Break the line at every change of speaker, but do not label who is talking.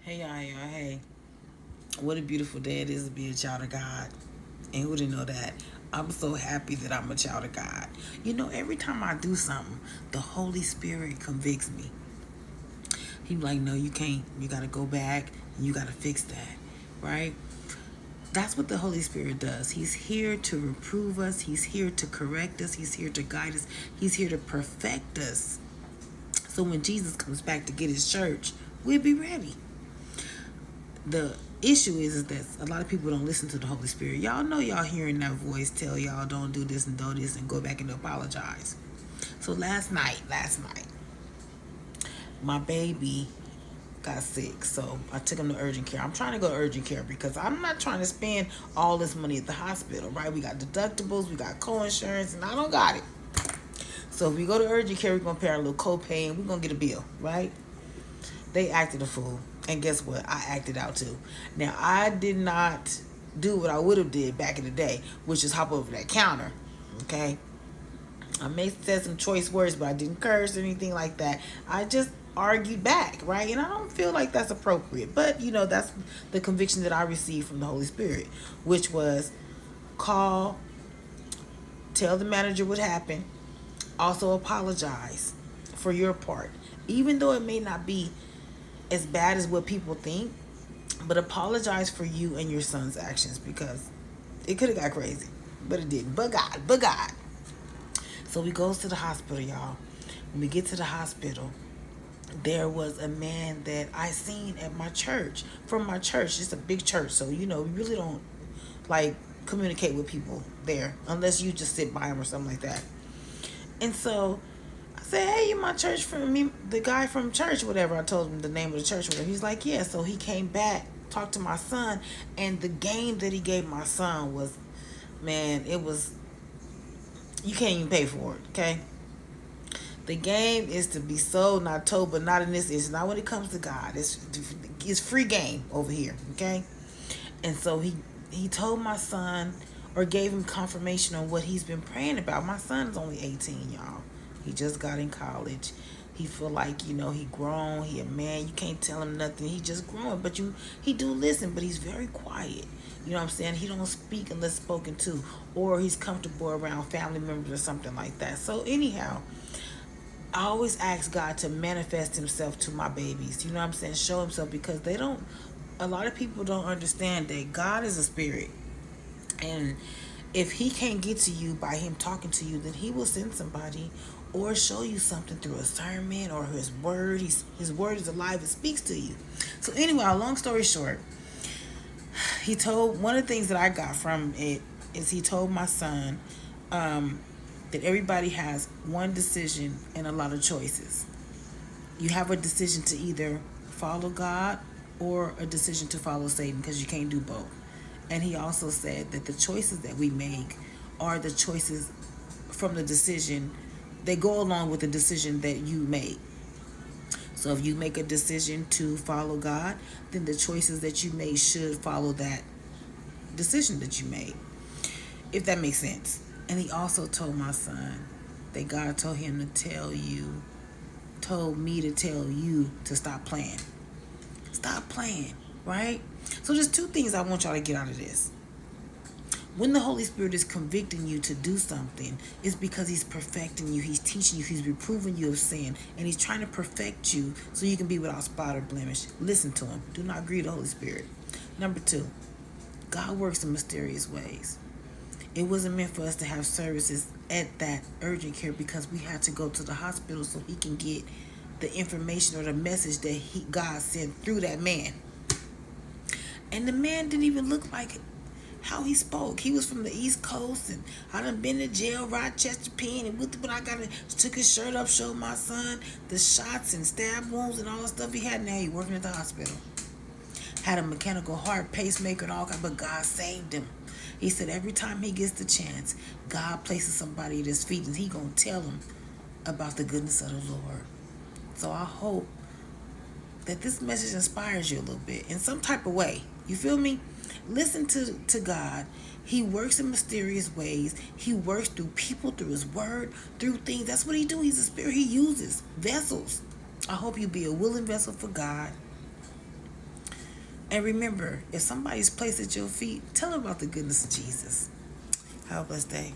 Hey. What a beautiful day it is to be a child of God. And who didn't know that? I'm so happy that I'm a child of God. You know, every time I do something, the Holy Spirit convicts me. He be like, no, you can't. You got to go back and you got to fix that, right? That's what the Holy Spirit does. He's here to reprove us. He's here to correct us. He's here to guide us. He's here to perfect us. So when Jesus comes back to get his church, we'll be ready. The issue is that a lot of people don't listen to the Holy Spirit. Y'all know y'all hearing that voice tell y'all don't do this and do this and go back and apologize. So last night, my baby got sick, so I took him to urgent care. I'm trying to go to urgent care because I'm not trying to spend all this money at the hospital, right? We got deductibles, we got co-insurance, and I don't got it. So if we go to urgent care, we're gonna pay our little copay and we're gonna get a bill, right? They acted a fool. And guess what? I acted out too. Now, I did not do what I would have did back in the day, which is hop over that counter. Okay? I may have said some choice words, but I didn't curse or anything like that. I just argued back, right? And I don't feel like that's appropriate. But, you know, that's the conviction that I received from the Holy Spirit, which was call, tell the manager what happened, also apologize for your part. Even though it may not be as bad as what people think, but apologize for you and your son's actions because it could have got crazy, but it didn't. But God. So we goes to the hospital, y'all. When we get to the hospital, there was a man that I seen at my church, from my church. It's a big church, so you know we really don't like communicate with people there unless you just sit by them or something like that. And so I said, hey, you my church from me, the guy from church, whatever. I told him the name of the church, whatever. He's like, yeah. So he came back, talked to my son, and the game that he gave my son was, man, it was, you can't even pay for it, okay? The game is to be sold, not told, but not in this. It's not when it comes to God. It's free game over here, okay? And so he told my son, or gave him confirmation on what he's been praying about. My son is only 18, y'all. He just got in college. He feel like, you know, he grown, he a man. You can't tell him nothing. He just growing. But he do listen, but he's very quiet. You know what I'm saying? He don't speak unless spoken to. Or he's comfortable around family members or something like that. So anyhow, I always ask God to manifest himself to my babies. You know what I'm saying? Show himself, because a lot of people don't understand that God is a spirit. And if he can't get to you by him talking to you, then he will send somebody or show you something through a sermon or his word. His word is alive. It speaks to you. So anyway, long story short, he told, one of the things that I got from it is he told my son that everybody has one decision and a lot of choices. You have a decision to either follow God or a decision to follow Satan, because you can't do both. And he also said that the choices that we make are the choices from the decision. They go along with the decision that you make. So if you make a decision to follow God, then the choices that you made should follow that decision that you made, if that makes sense. And he also told my son that God told him told me to tell you to stop playing. Stop playing, right? So there's two things I want y'all to get out of this. When the Holy Spirit is convicting you to do something, it's because he's perfecting you. He's teaching you. He's reproving you of sin. And he's trying to perfect you so you can be without spot or blemish. Listen to him. Do not grieve the Holy Spirit. Number two, God works in mysterious ways. It wasn't meant for us to have services at that urgent care because we had to go to the hospital so he can get the information or the message that God sent through that man. And the man didn't even look like how he spoke. He was from the East Coast, and I done been to jail, Rochester, Penn, and when I took his shirt up, showed my son the shots and stab wounds and all the stuff he had. Now he working at the hospital. Had a mechanical heart, pacemaker, and all that, but God saved him. He said every time he gets the chance, God places somebody at his feet, and he gonna tell him about the goodness of the Lord. So I hope that this message inspires you a little bit in some type of way. You feel me? Listen to God. He works in mysterious ways. He works through people, through his word, through things. That's what he do. He's a spirit. He uses vessels. I hope you be a willing vessel for God. And remember, if somebody's placed at your feet, tell them about the goodness of Jesus. Have a blessed day.